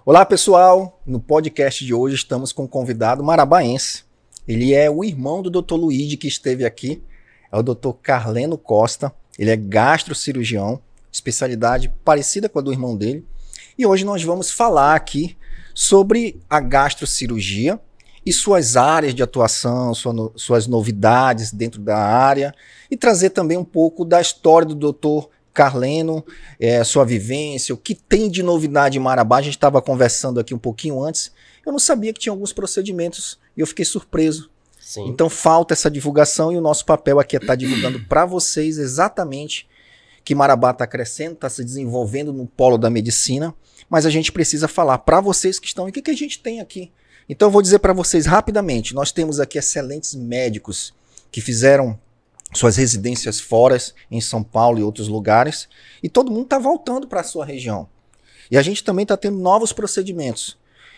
Olá pessoal, no podcast de hoje estamos com um convidado marabaense. Ele é o irmão do Dr. Luigi que esteve aqui, é o Dr. Carleno Costa. Ele é gastrocirurgião, especialidade parecida com a do irmão dele. E hoje nós vamos falar aqui sobre a gastrocirurgia e suas áreas de atuação, suas novidades dentro da área e trazer também um pouco da história do Dr. Carleno, sua vivência, o que tem de novidade em Marabá. A gente estava conversando aqui um pouquinho antes, eu não sabia que tinha alguns procedimentos e eu fiquei surpreso. Sim. Então falta essa divulgação e o nosso papel aqui é estar divulgando para vocês exatamente que Marabá está crescendo, está se desenvolvendo no polo da medicina, mas a gente precisa falar para vocês que estão e o que a gente tem aqui. Então eu vou dizer para vocês rapidamente, nós temos aqui excelentes médicos que fizeram suas residências fora, em São Paulo e outros lugares, e todo mundo está voltando para a sua região. E a gente também está tendo novos procedimentos.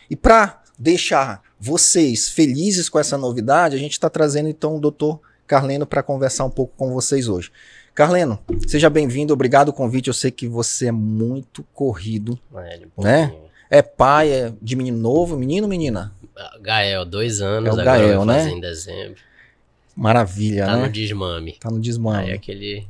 E para deixar vocês felizes com essa novidade, a gente está trazendo então o Dr. Carleno para conversar um pouco com vocês hoje. Carleno, seja bem-vindo, obrigado o convite, eu sei que você é muito corrido, né? É pai, é de menino novo, menino ou menina? Gael, 2 anos, é o agora Gael, vai fazer né? em dezembro. Maravilha, tá né? No desmame. Tá no desmame. Aí aquele...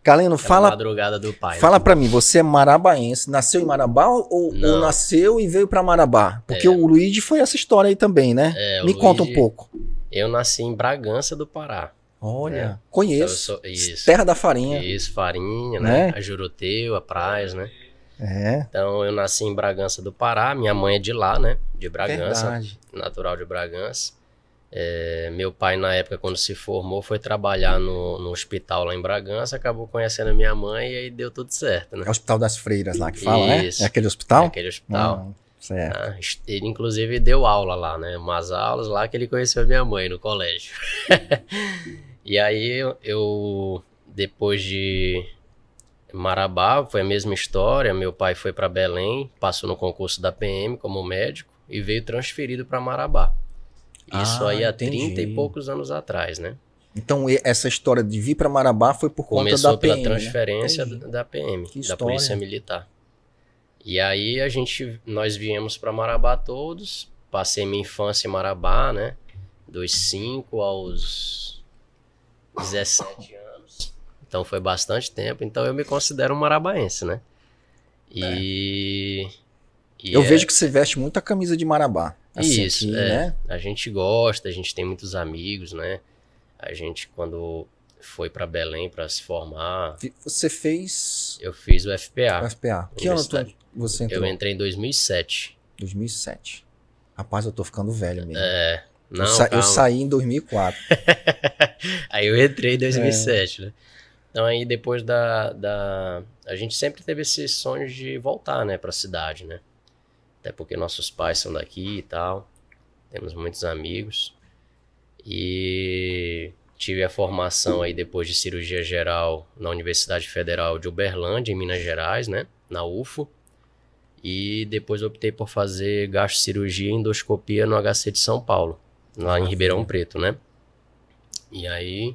Carleno, fala... madrugada do pai. Fala pra mim, você é marabaense, nasceu em Marabá ou nasceu e veio pra Marabá? Porque o Luigi foi essa história aí também, né? Me conta um pouco. Eu nasci em Bragança do Pará. Olha, conheço. Então isso, terra da farinha. Isso, farinha, né? A Juruteu, a Praias, né? Então eu nasci em Bragança do Pará, minha mãe é de lá, né? De Bragança, verdade. Natural de Bragança. Meu pai, na época, quando se formou, foi trabalhar no hospital lá em Bragança, acabou conhecendo a minha mãe e aí deu tudo certo, né? É o Hospital das Freiras lá que fala, né? É aquele hospital? É aquele hospital. Certo. Ele, inclusive, deu aula lá, né? Umas aulas lá que ele conheceu a minha mãe no colégio. E aí, eu depois de Marabá, foi a mesma história. Meu pai foi para Belém, passou no concurso da PM como médico e veio transferido para Marabá. Isso aí há 30 e poucos anos atrás, né? Então essa história de vir para Marabá foi por conta da PM, pela transferência, né? Da PM, da Polícia Militar. E aí nós viemos para Marabá todos, passei minha infância em Marabá, né? Dos 5 aos 17 anos. Então foi bastante tempo, então eu me considero um marabaense, né? Eu vejo que você veste muita camisa de Marabá. Assim, isso, aqui, né? A gente gosta, a gente tem muitos amigos, né? A gente, quando foi para Belém para se formar... Você fez... Eu fiz o FPA. O FPA. Que ano você entrou? Eu entrei em 2007. 2007. Rapaz, eu tô ficando velho mesmo. Não, eu saí em 2004. Aí eu entrei em 2007, né? Então aí depois a gente sempre teve esses sonhos de voltar, né, pra cidade, né? Até porque nossos pais são daqui e tal, temos muitos amigos. E tive a formação aí depois de cirurgia geral na Universidade Federal de Uberlândia, em Minas Gerais, né? Na UFO. E depois optei por fazer gastrocirurgia e endoscopia no HC de São Paulo, lá em Ribeirão Preto, né? E aí,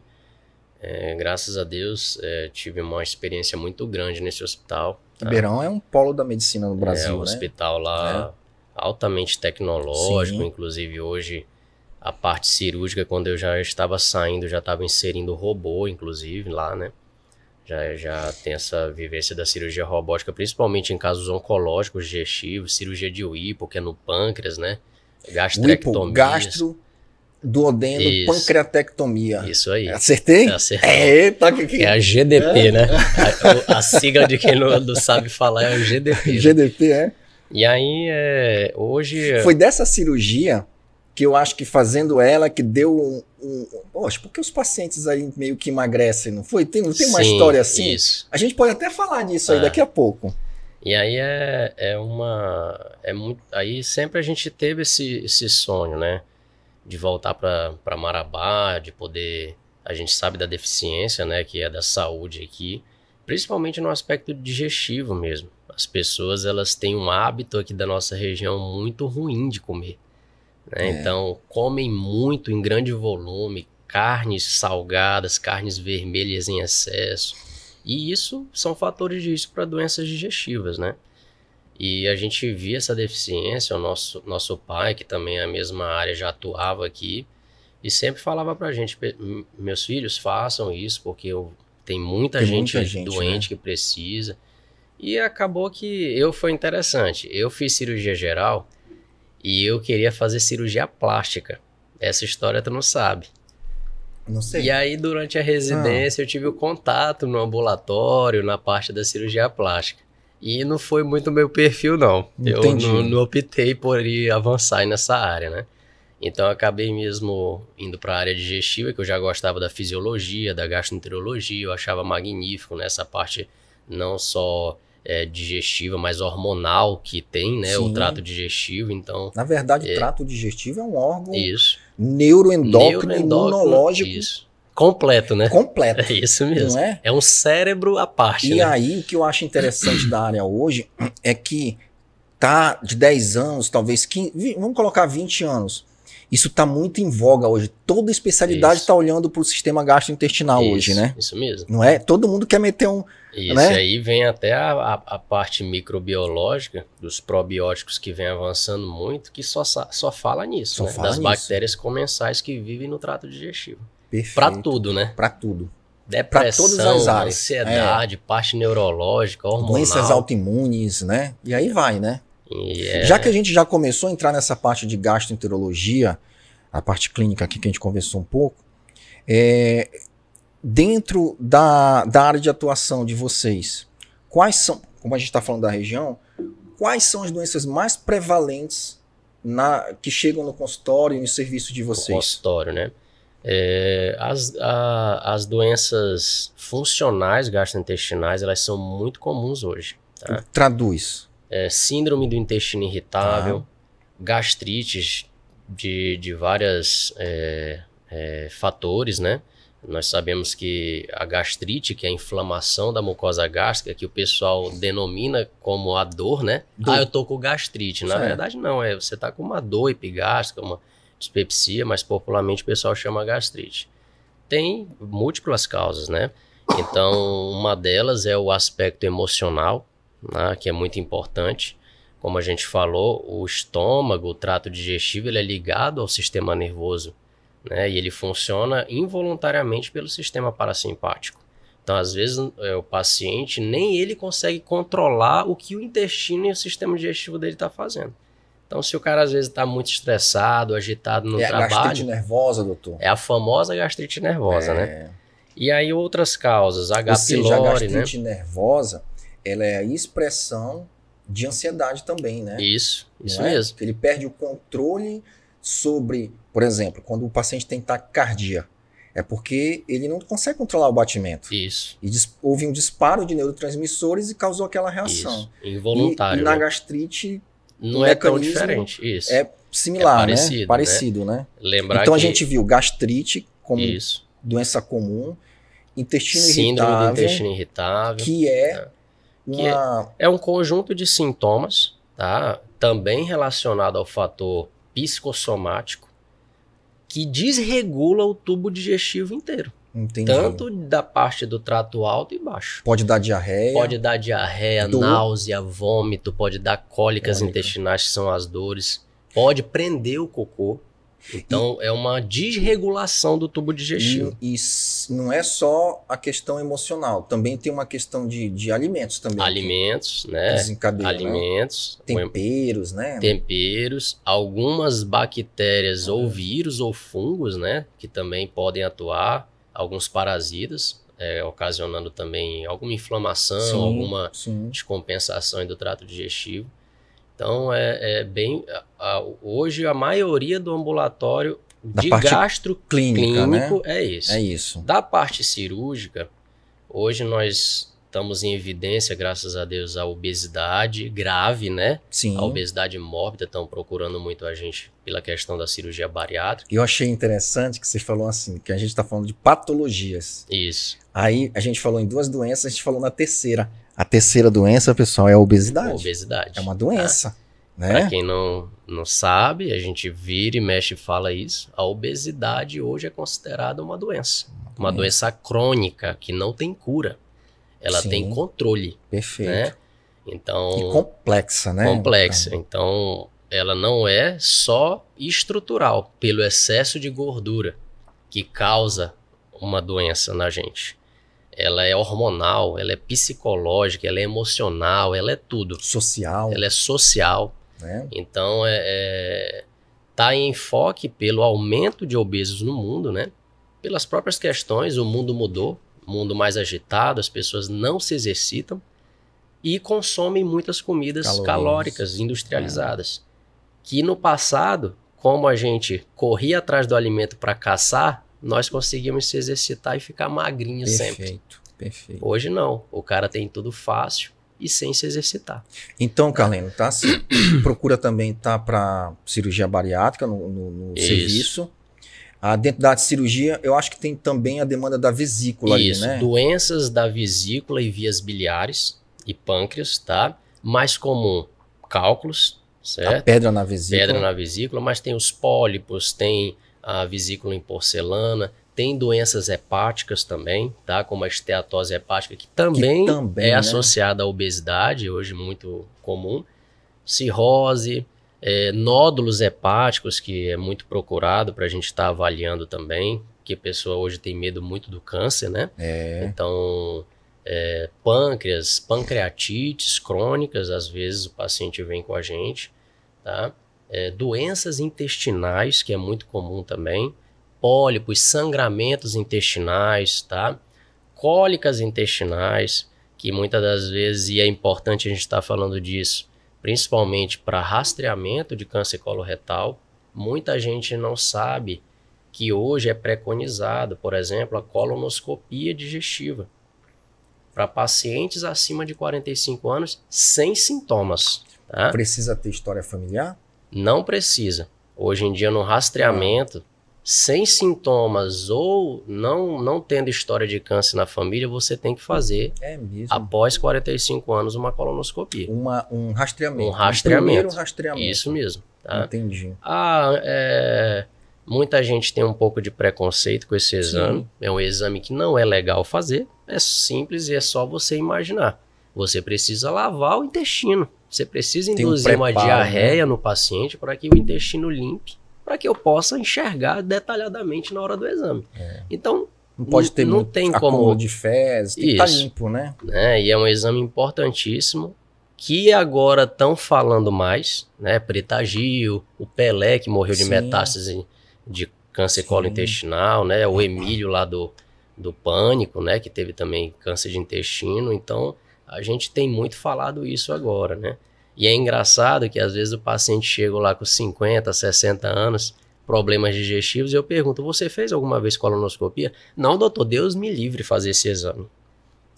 graças a Deus, tive uma experiência muito grande nesse hospital. Ribeirão é um polo da medicina no Brasil, um hospital lá altamente tecnológico. Sim. Inclusive hoje a parte cirúrgica, quando eu já estava saindo, já estava inserindo robô, inclusive, lá, né? Já tem essa vivência da cirurgia robótica, principalmente em casos oncológicos, digestivos, cirurgia de Whipple, que é no pâncreas, né? Gastrectomia. Gastro, duodeno, pancreatectomia. Isso aí. Acertei? Acertei. É a GDP, né? A sigla de quem não sabe falar é o GDP. GDP, né? E aí, hoje... Foi dessa cirurgia que eu acho que fazendo ela que deu Poxa, porque os pacientes aí meio que emagrecem, não foi? Não tem uma história assim? Isso. A gente pode até falar disso aí daqui a pouco. E aí aí sempre a gente teve esse sonho, né? De voltar para Marabá, de poder... A gente sabe da deficiência, né? Que é da saúde aqui. Principalmente no aspecto digestivo mesmo. As pessoas, elas têm um hábito aqui da nossa região muito ruim de comer. né? Então, comem muito em grande volume, carnes salgadas, carnes vermelhas em excesso. E isso são fatores de risco para doenças digestivas, né? E a gente via essa deficiência, o nosso pai, que também é a mesma área, já atuava aqui, e sempre falava pra gente, meus filhos, façam isso, porque tem muita gente doente, né, que precisa. E acabou que foi interessante. Eu fiz cirurgia geral e eu queria fazer cirurgia plástica. Essa história tu não sabe. Não sei. E aí, durante a residência, eu tive o contato no ambulatório, na parte da cirurgia plástica. E não foi muito meu perfil, não. Entendi. Eu não optei por ir avançar nessa área, né? Então, eu acabei mesmo indo para a área digestiva, que eu já gostava da fisiologia, da gastroenterologia, eu achava magnífico nessa parte não só digestiva, mas hormonal que tem, né? Sim. O trato digestivo, então... Na verdade, o trato digestivo é um órgão isso. neuroendócrino, imunológico. Isso. Completo, né? Completo. É isso mesmo. Não é? É um cérebro à parte, E né? aí, o que eu acho interessante da área hoje é que tá de 10 anos, talvez 15, vamos colocar 20 anos. Isso tá muito em voga hoje. Toda especialidade está olhando para o sistema gastrointestinal hoje, né? Isso mesmo. Não é? Todo mundo quer meter um... Isso, né? E aí vem até a parte microbiológica dos probióticos que vem avançando muito, que só fala nisso, né? Das bactérias comensais que vivem no trato digestivo. Perfeito. Para tudo, né? Para tudo. Depressão, todas as áreas. Ansiedade, parte neurológica, hormonal. Doenças autoimunes, né? E aí vai, né? Já que a gente já começou a entrar nessa parte de gastroenterologia, a parte clínica aqui que a gente conversou um pouco, dentro da área de atuação de vocês, quais são, como a gente está falando da região, quais são as doenças mais prevalentes que chegam no consultório e no serviço de vocês? No consultório, né? As doenças funcionais gastrointestinais, elas são muito comuns hoje. Tá? Traduz. Síndrome do intestino irritável, gastrites de vários fatores, né? Nós sabemos que a gastrite, que é a inflamação da mucosa gástrica, que o pessoal denomina como a dor, né? Eu tô com gastrite. Na verdade, não. Você tá com uma dor epigástrica, uma dispepsia, mas popularmente o pessoal chama gastrite. Tem múltiplas causas, né? Então, uma delas é o aspecto emocional, né, que é muito importante. Como a gente falou, o estômago, o trato digestivo, ele é ligado ao sistema nervoso, né, e ele funciona involuntariamente pelo sistema parasimpático. Então, às vezes, o paciente, nem ele consegue controlar o que o intestino e o sistema digestivo dele está fazendo. Então, se o cara, às vezes, está muito estressado, agitado no trabalho... É a gastrite nervosa, doutor? É a famosa gastrite nervosa, né? E aí, outras causas, H. pylori, a gastrite nervosa... ela é a expressão de ansiedade também, né? Isso mesmo. Ele perde o controle sobre, por exemplo, quando o paciente tem taquicardia, é porque ele não consegue controlar o batimento. Isso. E houve um disparo de neurotransmissores e causou aquela reação. Isso. Involuntário. E na gastrite não é tão diferente. Isso. É similar, né? Parecido, né? Lembrar então a gente viu gastrite como doença comum, síndrome do intestino irritável, que é um conjunto de sintomas, tá? Também relacionado ao fator psicossomático, que desregula o tubo digestivo inteiro. Entendi. Tanto da parte do trato alto e baixo. Pode dar diarreia. Pode dar diarreia, náusea, vômito, pode dar cólicas intestinais, que são as dores. Pode prender o cocô. Então, é uma desregulação do tubo digestivo. E não é só a questão emocional, também tem uma questão de alimentos também. Alimentos, né? Desencadeia, alimentos. Temperos, né? Temperos, algumas bactérias ou vírus ou fungos, né? Que também podem atuar, alguns parasitas, ocasionando também alguma inflamação, alguma descompensação do trato digestivo. Então, hoje a maioria do ambulatório de gastro clínico, né? É isso. É isso. Da parte cirúrgica, hoje nós estamos em evidência, graças a Deus, a obesidade grave, né? Sim. A obesidade mórbida, estão procurando muito a gente pela questão da cirurgia bariátrica. Eu achei interessante que você falou assim, que a gente está falando de patologias. Isso. Aí a gente falou em 2 doenças, a gente falou na terceira. A terceira doença, pessoal, é a obesidade. Obesidade. É uma doença. né? Para quem não sabe, a gente vira e mexe e fala isso, a obesidade hoje é considerada uma doença. Uma doença crônica, que não tem cura. Ela tem controle. Perfeito. Né? Então, e complexa, né? Complexa. Então, ela não é só estrutural, pelo excesso de gordura que causa uma doença na gente. Ela é hormonal, ela é psicológica, ela é emocional, ela é tudo. Social. Ela é social. Né? Então, tá em enfoque pelo aumento de obesos no mundo, né? Pelas próprias questões, o mundo mudou, mundo mais agitado, as pessoas não se exercitam e consomem muitas comidas calóricas, industrializadas. Que no passado, como a gente corria atrás do alimento para caçar, nós conseguíamos se exercitar e ficar magrinho sempre. Perfeito. Hoje não, o cara tem tudo fácil e sem se exercitar. Então, Carleno, tá assim, procura também para cirurgia bariátrica no serviço. Dentro da cirurgia, eu acho que tem também a demanda da vesícula ali, né? Doenças da vesícula e vias biliares e pâncreas, tá? Mais comum, cálculos, certo? A pedra na vesícula. Pedra na vesícula, mas tem os pólipos, tem a vesícula em porcelana, tem doenças hepáticas também, tá? Como a esteatose hepática, que também é associada à obesidade, hoje muito comum. Cirrose, nódulos hepáticos, que é muito procurado para a gente estar avaliando também, que a pessoa hoje tem medo muito do câncer, né? Então, pâncreas, pancreatites crônicas, às vezes o paciente vem com a gente, tá? Doenças intestinais, que é muito comum também, pólipos, sangramentos intestinais, tá? Cólicas intestinais, que muitas das vezes, e é importante a gente estar falando disso, principalmente para rastreamento de câncer coloretal, muita gente não sabe que hoje é preconizado, por exemplo, a colonoscopia digestiva para pacientes acima de 45 anos sem sintomas. Tá? Precisa ter história familiar? Não precisa. Hoje em dia, no rastreamento, sem sintomas ou não tendo história de câncer na família, você tem que fazer, após 45 anos, uma colonoscopia. Um rastreamento. Um rastreamento. Primeiro rastreamento. Isso mesmo. Tá? Entendi. Muita gente tem um pouco de preconceito com esse exame. É um exame que não é legal fazer. É simples e é só você imaginar. Você precisa lavar o intestino. Você precisa induzir uma diarreia no paciente para que o intestino limpe, para que eu possa enxergar detalhadamente na hora do exame. Então, não pode ter não tem como de fezes, tem que estar limpo, né? E é um exame importantíssimo que agora estão falando mais, né? Pretagil, o Pelé, que morreu de metástase de câncer colointestinal, né? O Emílio lá do Pânico, né? Que teve também câncer de intestino. Então, a gente tem muito falado isso agora, né? E é engraçado que às vezes o paciente chega lá com 50, 60 anos, problemas digestivos, e eu pergunto, você fez alguma vez colonoscopia? Não, doutor, Deus me livre fazer esse exame.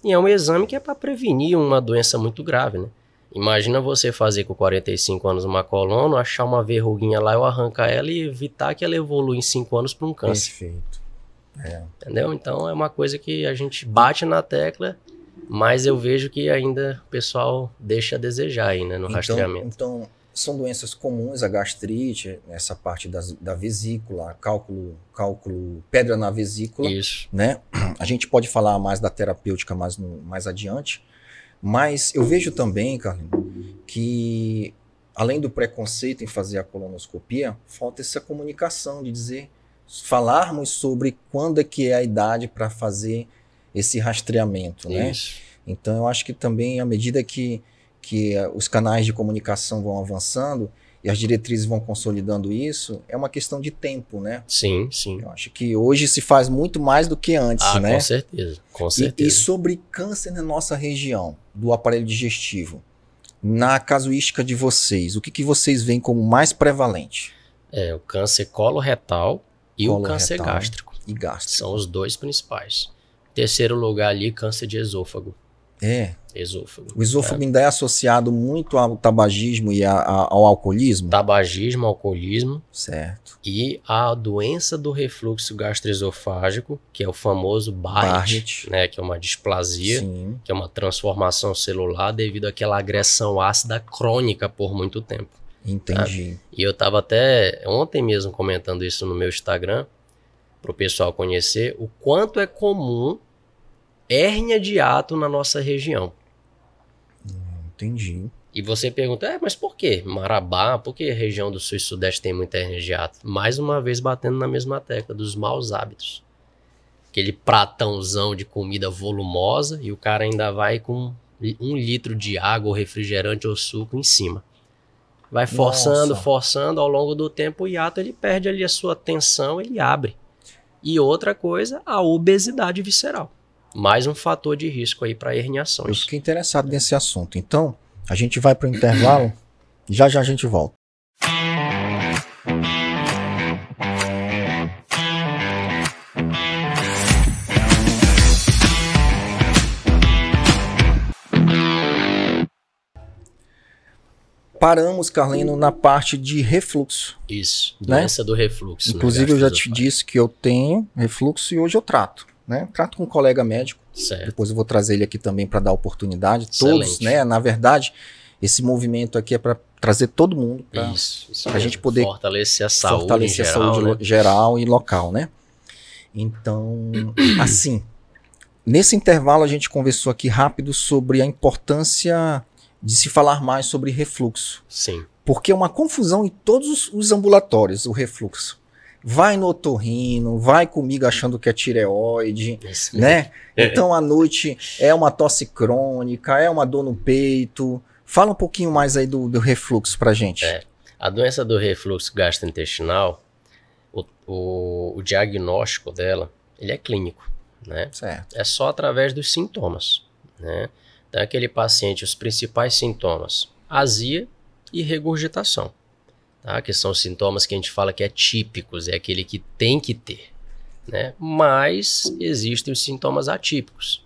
E é um exame que é para prevenir uma doença muito grave, né? Imagina você fazer com 45 anos uma colono, achar uma verruguinha lá, eu arrancar ela e evitar que ela evolua em 5 anos para um câncer. Perfeito. Entendeu? Então é uma coisa que a gente bate na tecla, mas eu vejo que ainda o pessoal deixa a desejar aí, né, no rastreamento. Então, são doenças comuns, a gastrite, essa parte da vesícula, cálculo, pedra na vesícula. Isso. Né? A gente pode falar mais da terapêutica mais adiante, mas eu vejo também, Carlinhos, que além do preconceito em fazer a colonoscopia, falta essa comunicação de falarmos sobre quando é que é a idade para fazer esse rastreamento, né? Então eu acho que também à medida que os canais de comunicação vão avançando e as diretrizes vão consolidando isso, é uma questão de tempo, né? Sim, sim. Eu acho que hoje se faz muito mais do que antes, né? Com certeza, com certeza. E sobre câncer na nossa região, do aparelho digestivo, na casuística de vocês, o que vocês veem como mais prevalente? O câncer coloretal e o câncer gástrico. E gástrico. São os dois principais. Terceiro lugar ali, câncer de esôfago. Esôfago. O esôfago ainda é associado muito ao tabagismo e ao alcoolismo? Tabagismo, alcoolismo. Certo. E a doença do refluxo gastroesofágico, que é o famoso Barrett, né, que é uma displasia, que é uma transformação celular devido àquela agressão ácida crônica por muito tempo. Entendi. E eu estava até ontem mesmo comentando isso no meu Instagram, para o pessoal conhecer o quanto é comum hérnia de hiato na nossa região. Entendi. E você pergunta, mas por quê? Marabá, por que a região do sul e sudeste tem muita hérnia de hiato? Mais uma vez batendo na mesma tecla dos maus hábitos. Aquele pratãozão de comida volumosa e o cara ainda vai com 1 litro de água ou refrigerante ou suco em cima. Vai forçando, forçando, ao longo do tempo o hiato ele perde ali a sua tensão, ele abre. E outra coisa, a obesidade visceral. Mais um fator de risco aí para herniações. Eu fiquei interessado nesse assunto. Então, a gente vai para o intervalo. Já já a gente volta. Paramos, Carleno, na parte de refluxo. Isso, doença do refluxo. Inclusive, eu já te disse que eu tenho refluxo e hoje eu trato. Né? Trato com um colega médico. Certo. Depois eu vou trazer ele aqui também para dar oportunidade. Excelente. Todos, né? Na verdade, esse movimento aqui é para trazer todo mundo para a gente poder fortalecer a saúde, fortalecer geral, a saúde, né? Geral e local, né? Então, assim, nesse intervalo a gente conversou aqui rápido sobre a importância de se falar mais sobre refluxo. Sim. Porque é uma confusão em todos os ambulatórios, o refluxo. Vai no otorrino, vai comigo achando que é tireoide, né? Então, à noite é uma tosse crônica, é uma dor no peito. Fala um pouquinho mais aí do refluxo pra gente. A doença do refluxo gastrointestinal, o diagnóstico dela, ele é clínico, né? Certo. É só através dos sintomas, né? Então, aquele paciente, os principais sintomas, azia e regurgitação, tá? Que são sintomas que a gente fala que é típicos, é aquele que tem que ter, né? Mas existem os sintomas atípicos,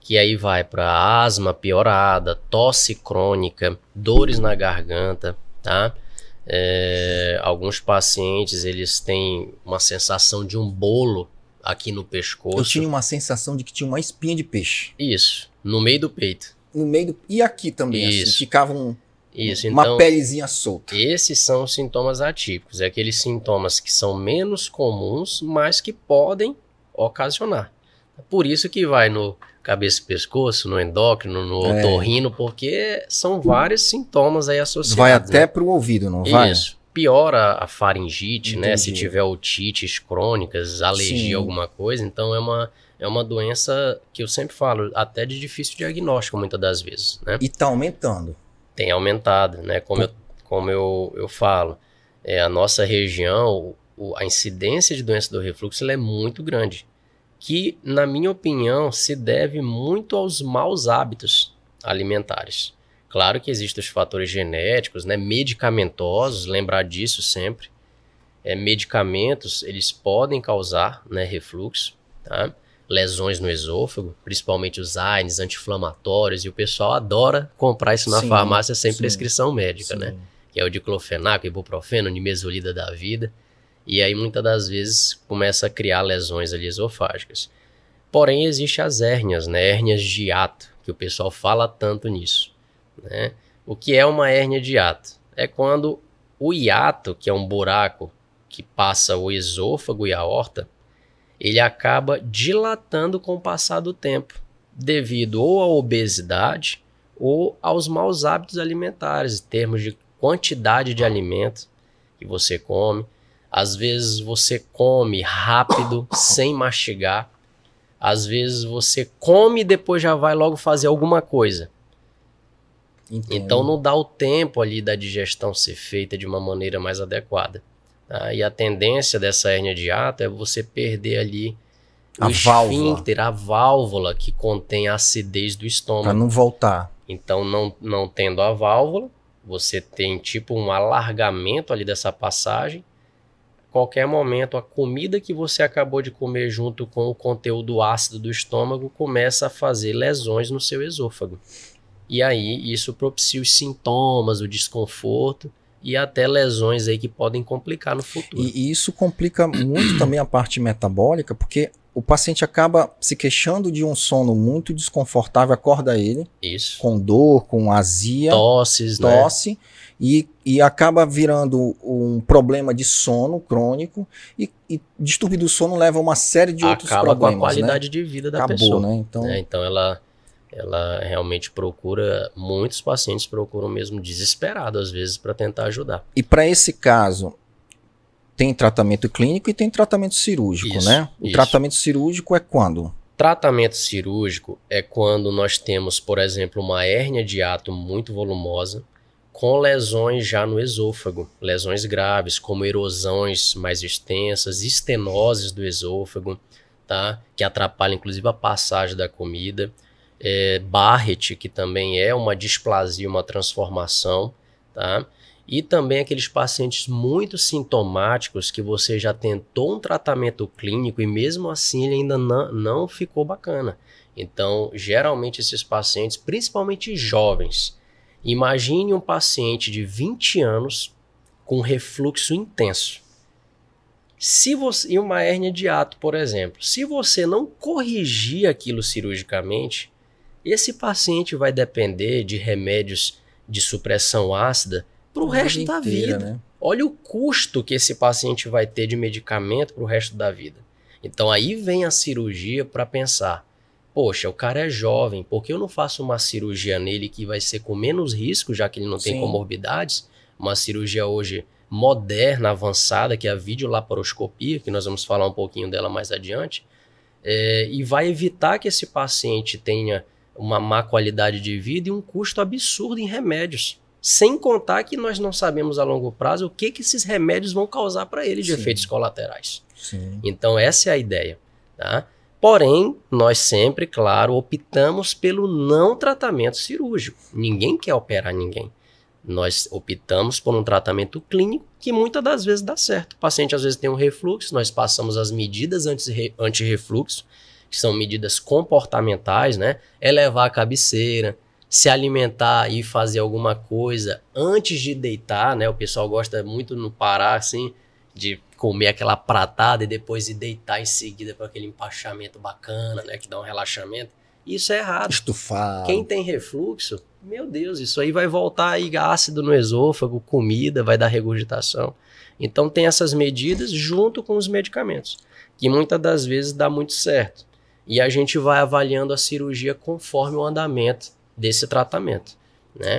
que aí vai para asma piorada, tosse crônica, dores na garganta, tá? Alguns pacientes, eles têm uma sensação de um bolo aqui no pescoço. Eu tinha uma sensação de que tinha uma espinha de peixe. Isso, no meio do peito. No meio e aqui também, assim, ficava uma então, pelezinha solta. Esses são os sintomas atípicos, é aqueles sintomas que são menos comuns, mas que podem ocasionar. Por isso que vai no cabeça e pescoço, no endócrino, no otorrino, porque são vários sintomas aí associados. Vai até pro ouvido, não vai? Isso. Piora a faringite, Entendi. né? Se tiver otites crônicas, alergia, alguma coisa. Então é uma doença que eu sempre falo, até de difícil diagnóstico muitas das vezes, né? E tá aumentando. Tem aumentado, né? Como eu falo, a nossa região, a incidência de doença do refluxo ela é muito grande, que, na minha opinião, se deve muito aos maus hábitos alimentares. Claro que existem os fatores genéticos, né, medicamentosos, lembrar disso sempre. Medicamentos, eles podem causar, né, refluxo, tá? Lesões no esôfago, principalmente os AINES, anti-inflamatórios, e o pessoal adora comprar isso na farmácia sem prescrição médica, né? Que é o diclofenaco, ibuprofeno, nimesulida da vida. E aí, muitas das vezes, começa a criar lesões ali esofágicas. Porém, existem as hérnias, né? Hérnias de hiato, que o pessoal fala tanto nisso, né? O que é uma hérnia de hiato? É quando o hiato, que é um buraco que passa o esôfago e a aorta, ele acaba dilatando com o passar do tempo, devido ou à obesidade ou aos maus hábitos alimentares, em termos de quantidade de alimento que você come. Às vezes você come rápido, sem mastigar. Às vezes você come e depois já vai logo fazer alguma coisa. Entendo. Então não dá o tempo ali da digestão ser feita de uma maneira mais adequada. Tá? E a tendência dessa hérnia de hiato é você perder ali o esfíncter, a válvula que contém a acidez do estômago. Para não voltar. Então não tendo a válvula, você tem tipo um alargamento ali dessa passagem. Qualquer momento, a comida que você acabou de comer junto com o conteúdo ácido do estômago começa a fazer lesões no seu esôfago. E aí isso propicia os sintomas, o desconforto e até lesões aí que podem complicar no futuro. E isso complica muito também a parte metabólica, porque o paciente acaba se queixando de um sono muito desconfortável, acorda ele Isso. com dor, com azia, Tosses, tosse, e acaba virando um problema de sono crônico, e distúrbio do sono leva a uma série de outros acaba problemas, com a qualidade né? de vida da Acabou, pessoa. né? Então, Ela realmente procura, muitos pacientes procuram mesmo desesperado, às vezes, para tentar ajudar. e para esse caso, tem tratamento clínico e tem tratamento cirúrgico, Isso, né? O isso. tratamento cirúrgico é quando? Tratamento cirúrgico é quando nós temos, por exemplo, uma hérnia de hiato muito volumosa, com lesões já no esôfago, lesões graves, como erosões mais extensas, estenoses do esôfago, tá? Que atrapalham inclusive a passagem da comida. Barrett, que também é uma displasia, uma transformação, tá? E também aqueles pacientes muito sintomáticos que você já tentou um tratamento clínico e mesmo assim ele ainda não ficou bacana. Então, geralmente esses pacientes, principalmente jovens, imagine um paciente de 20 anos com refluxo intenso. E uma hérnia de hiato, por exemplo, se você não corrigir aquilo cirurgicamente, esse paciente vai depender de remédios de supressão ácida para o resto da vida. Né? Olha o custo que esse paciente vai ter de medicamento para o resto da vida. Então aí vem a cirurgia para pensar, poxa, o cara é jovem, por que eu não faço uma cirurgia nele que vai ser com menos risco, já que ele não tem comorbidades? Uma cirurgia hoje moderna, avançada, que é a videolaparoscopia, que nós vamos falar um pouquinho dela mais adiante, e vai evitar que esse paciente tenha uma má qualidade de vida e um custo absurdo em remédios. Sem contar que nós não sabemos a longo prazo o que esses remédios vão causar para ele de efeitos colaterais. Sim. Então essa é a ideia, tá? Porém, nós sempre, claro, optamos pelo não tratamento cirúrgico. Ninguém quer operar ninguém. Nós optamos por um tratamento clínico que muitas das vezes dá certo. O paciente às vezes tem um refluxo, nós passamos as medidas anti-refluxo, que são medidas comportamentais, né? Elevar a cabeceira, se alimentar e fazer alguma coisa antes de deitar, né? O pessoal gosta muito no parar, assim, de comer aquela pratada e depois ir deitar em seguida para aquele empachamento bacana, né? Que dá um relaxamento. Isso é errado. Estufado. Quem tem refluxo, meu Deus, isso aí vai voltar aí ácido no esôfago, comida, vai dar regurgitação. Então tem essas medidas junto com os medicamentos, que muitas das vezes dá muito certo. E a gente vai avaliando a cirurgia conforme o andamento desse tratamento, né?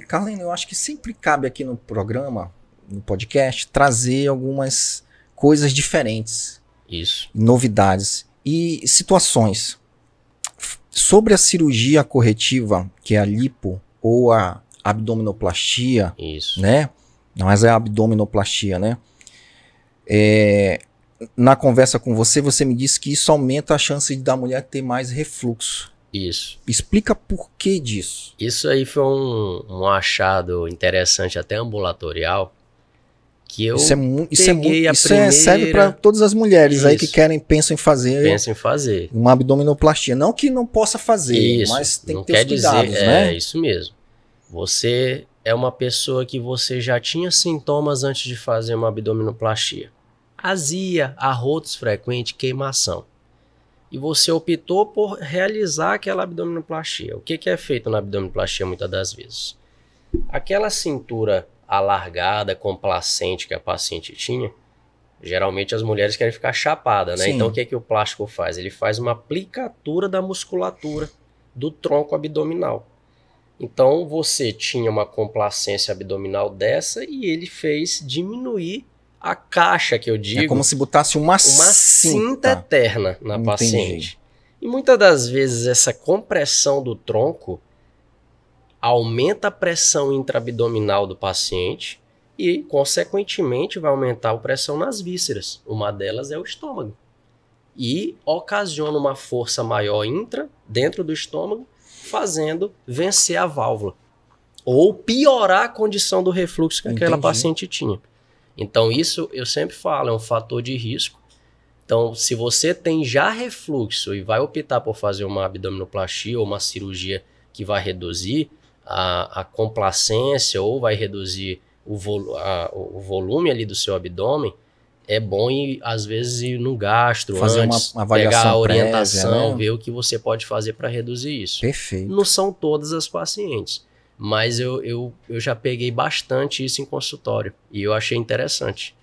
Carlene, eu acho que sempre cabe aqui no programa, no podcast, trazer algumas coisas diferentes. Isso. Novidades e situações. Sobre a cirurgia corretiva, que é a lipo ou a abdominoplastia, Isso. né? Mas é a abdominoplastia, né? Na conversa com você, você me disse que isso aumenta a chance da mulher ter mais refluxo. Isso. Explica por que disso. Isso aí foi um achado interessante, até ambulatorial, que eu serve para todas as mulheres aí que pensam em fazer uma abdominoplastia. Não que não possa fazer, mas tem que ter os cuidados, né? É isso mesmo. Você é uma pessoa que você já tinha sintomas antes de fazer uma abdominoplastia. Azia, arrotos frequentes, queimação. E você optou por realizar aquela abdominoplastia. O que é feito na abdominoplastia muitas das vezes? Aquela cintura alargada, complacente que a paciente tinha, geralmente as mulheres querem ficar chapada, né? Sim. Então o que o plástico faz? Ele faz uma aplicatura da musculatura do tronco abdominal. Então você tinha uma complacência abdominal dessa e ele fez diminuir a caixa, que eu digo. É como se botasse uma cinta eterna na paciente. E muitas das vezes essa compressão do tronco aumenta a pressão intraabdominal do paciente e, consequentemente, vai aumentar a pressão nas vísceras. Uma delas é o estômago. E ocasiona uma força maior dentro do estômago, fazendo vencer a válvula. Ou piorar a condição do refluxo que aquela paciente tinha. Então isso, eu sempre falo, é um fator de risco. Então, se você tem já refluxo e vai optar por fazer uma abdominoplastia ou uma cirurgia que vai reduzir a complacência ou vai reduzir o volume ali do seu abdômen, é bom ir, às vezes, ir no gastro Fazer antes, uma avaliação pegar a orientação, prévia, né? ver o que você pode fazer para reduzir isso. Perfeito. Não são todas as pacientes, mas eu já peguei bastante isso em consultório e eu achei interessante.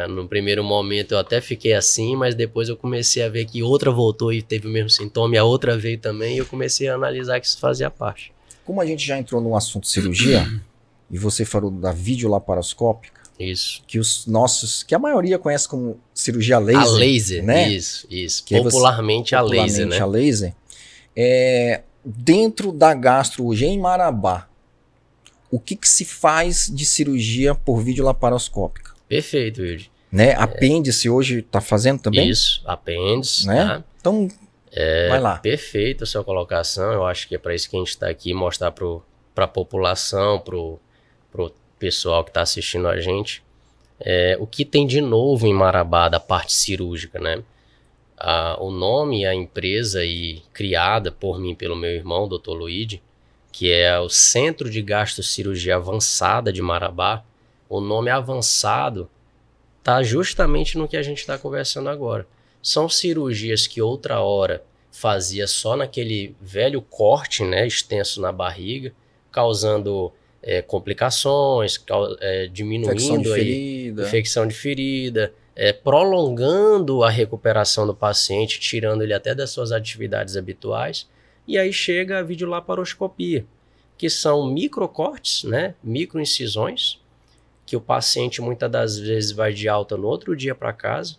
No primeiro momento eu até fiquei assim, mas depois eu comecei a ver que outra voltou e teve o mesmo sintoma, e a outra veio também, e eu comecei a analisar que isso fazia parte. Como a gente já entrou no assunto cirurgia, e você falou da videolaparoscópica, Isso. que a maioria conhece como cirurgia laser. A laser, né? isso. Que aí Popularmente a laser, né? a laser. Dentro da gastro hoje em Marabá, o que se faz de cirurgia por videolaparoscópica? Perfeito, Wilde. Né? Apêndice hoje está fazendo também? Isso, apêndice, né? tá? Então, vai lá. Perfeito a sua colocação. Eu acho que é para isso que a gente está aqui, mostrar para a população, pro pessoal que está assistindo a gente, o que tem de novo em Marabá da parte cirúrgica, né? O nome, a empresa criada por mim, pelo meu irmão, Dr. Luíde, que é o Centro de Gastrocirurgia Avançada de Marabá. O nome avançado está justamente no que a gente está conversando agora. São cirurgias que outra hora fazia só naquele velho corte, né, extenso na barriga, causando complicações, diminuindo infecção de ferida, prolongando a recuperação do paciente, tirando ele até das suas atividades habituais. E aí chega a videolaparoscopia, que são microcortes, né, microincisões, que o paciente muitas das vezes vai de alta no outro dia para casa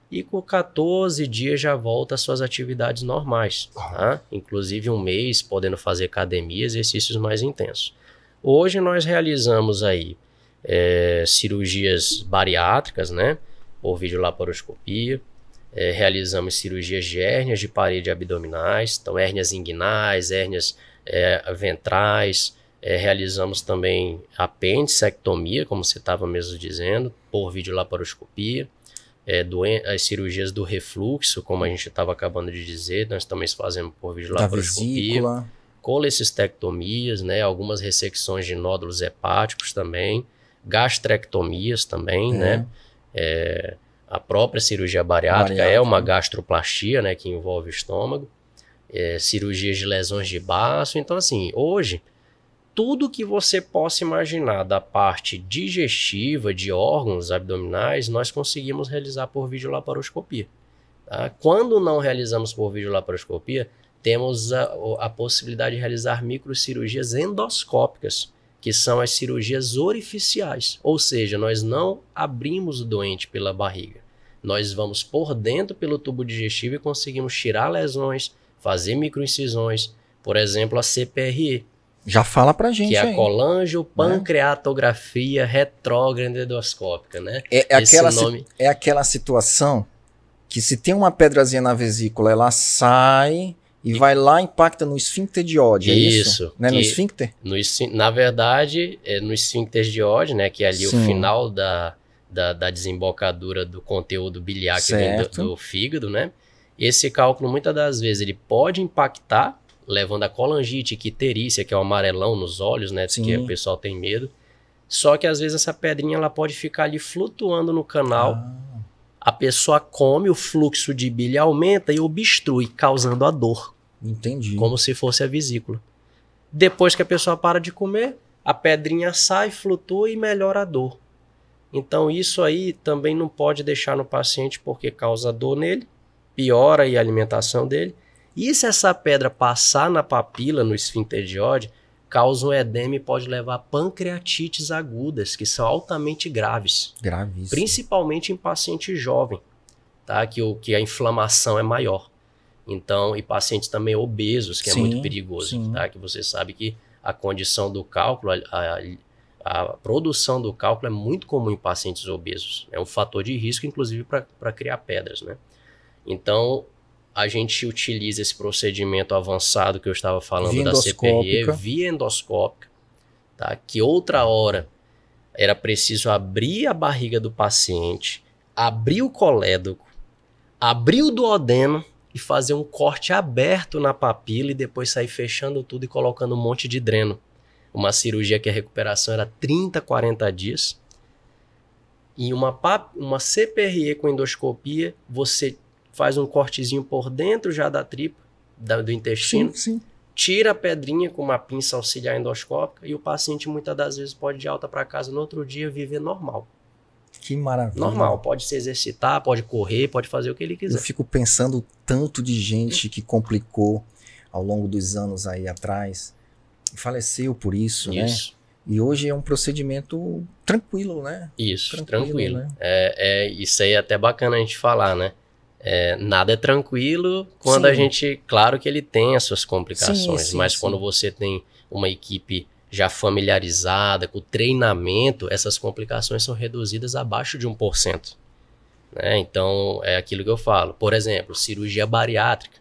e com 14 dias já volta às suas atividades normais, tá? Inclusive 1 mês podendo fazer academia, exercícios mais intensos. Hoje nós realizamos aí cirurgias bariátricas, né, por videolaparoscopia, realizamos cirurgias de hérnias de parede abdominais, então hérnias inguinais, hérnias ventrais. Realizamos também apendicectomia, como você estava mesmo dizendo, por videolaparoscopia. As cirurgias do refluxo, como a gente estava acabando de dizer, nós também fazemos por videolaparoscopia. Colecistectomias, né, algumas ressecções de nódulos hepáticos também. Gastrectomias também, né? A própria cirurgia bariátrica é uma gastroplastia, né, que envolve o estômago. Cirurgias de lesões de baço. Então, assim, hoje, tudo que você possa imaginar da parte digestiva, de órgãos abdominais, nós conseguimos realizar por videolaparoscopia. Tá? Quando não realizamos por videolaparoscopia, temos a possibilidade de realizar microcirurgias endoscópicas, que são as cirurgias orificiais. Ou seja, nós não abrimos o doente pela barriga. Nós vamos por dentro pelo tubo digestivo e conseguimos tirar lesões, fazer microincisões, por exemplo, a CPRE. Já fala pra gente que é aí. a colangiopancreatografia retrógrada endoscópica, né? É aquela situação que se tem uma pedrazinha na vesícula, ela sai e vai lá e impacta no esfíncter de Oddi, é isso? Né? No esfíncter? Na verdade, no esfíncter de Oddi, né? Que é ali o final da desembocadura do conteúdo biliar que vem do fígado, né? Esse cálculo, muitas das vezes, ele pode impactar, levando a colangite, icterícia, que é o amarelão nos olhos, né? Sim. Que o pessoal tem medo. Só que às vezes essa pedrinha ela pode ficar ali flutuando no canal. A pessoa come, o fluxo de bile aumenta e obstrui, causando a dor. Entendi. Como se fosse a vesícula. Depois que a pessoa para de comer, a pedrinha sai, flutua e melhora a dor. Então isso aí também não pode deixar no paciente porque causa dor nele, piora aí a alimentação dele. E se essa pedra passar na papila, no esfíncter de Oddi, causa um edema e pode levar a pancreatites agudas, que são altamente graves. Gravíssimo. Principalmente em paciente jovem, tá? Que a inflamação é maior. Então, e pacientes também obesos, que é muito perigoso, tá? Que você sabe que a condição do cálculo, a produção do cálculo é muito comum em pacientes obesos. É um fator de risco, inclusive, para criar pedras, né? Então, a gente utiliza esse procedimento avançado que eu estava falando da CPRE, via endoscópica, tá? Que outra hora era preciso abrir a barriga do paciente, abrir o colédoco, abrir o duodeno e fazer um corte aberto na papila e depois sair fechando tudo e colocando um monte de dreno. Uma cirurgia que a recuperação era 30, 40 dias. E uma CPRE com endoscopia, você faz um cortezinho por dentro já da tripa, do intestino, Sim. tira a pedrinha com uma pinça auxiliar endoscópica e o paciente muitas das vezes pode ir de alta para casa no outro dia viver normal. Que maravilha. Normal, pode se exercitar, pode correr, pode fazer o que ele quiser. Eu fico pensando o tanto de gente que complicou ao longo dos anos aí atrás, faleceu por isso, né? E hoje é um procedimento tranquilo, né? Isso, tranquilo. Né? Isso aí é até bacana a gente falar, né? Nada é tranquilo quando a gente... Claro que ele tem as suas complicações, mas quando você tem uma equipe já familiarizada, com treinamento, essas complicações são reduzidas abaixo de 1%. Né? Então, é aquilo que eu falo. Por exemplo, cirurgia bariátrica.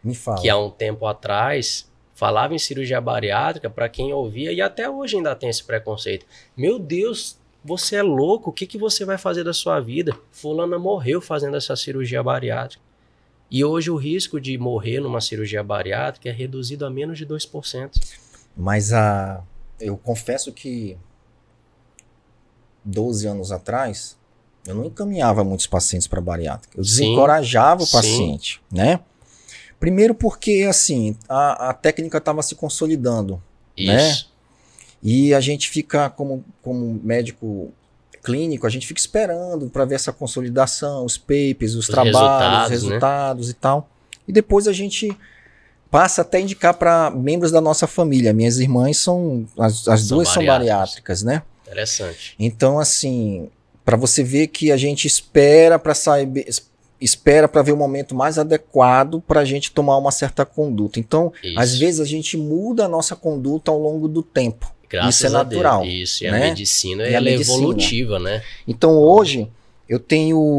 Me fala. Que há um tempo atrás falava em cirurgia bariátrica para quem ouvia, e até hoje ainda tem esse preconceito. Meu Deus, você é louco, o que você vai fazer da sua vida? Fulana morreu fazendo essa cirurgia bariátrica. E hoje o risco de morrer numa cirurgia bariátrica é reduzido a menos de 2%. Mas eu confesso que 12 anos atrás, eu não encaminhava muitos pacientes para bariátrica. Eu desencorajava o paciente, né? Primeiro porque, assim, a técnica estava se consolidando, né? E a gente fica, como médico clínico, a gente fica esperando para ver essa consolidação, os papers, os trabalhos, os resultados, né? E tal. E depois a gente passa até a indicar para membros da nossa família. Minhas irmãs são, as duas são bariátricas, né? Interessante. Então, assim, para você ver que a gente espera para saber... espera para ver o momento mais adequado para a gente tomar uma certa conduta. Então, às vezes a gente muda a nossa conduta ao longo do tempo. Graças isso é natural. Isso, e né? a medicina ela é evolutiva, né? Então, hoje, eu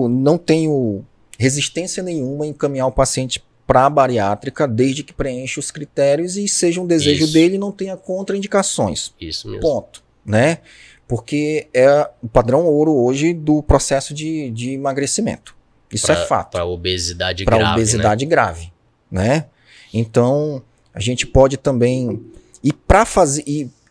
não tenho resistência nenhuma em encaminhar o paciente para a bariátrica, desde que preencha os critérios e seja um desejo dele e não tenha contraindicações. Isso mesmo. Ponto. Né? Porque é o padrão ouro hoje do processo de emagrecimento. Isso é fato. Para obesidade grave. Para obesidade grave, né? Então, a gente pode também...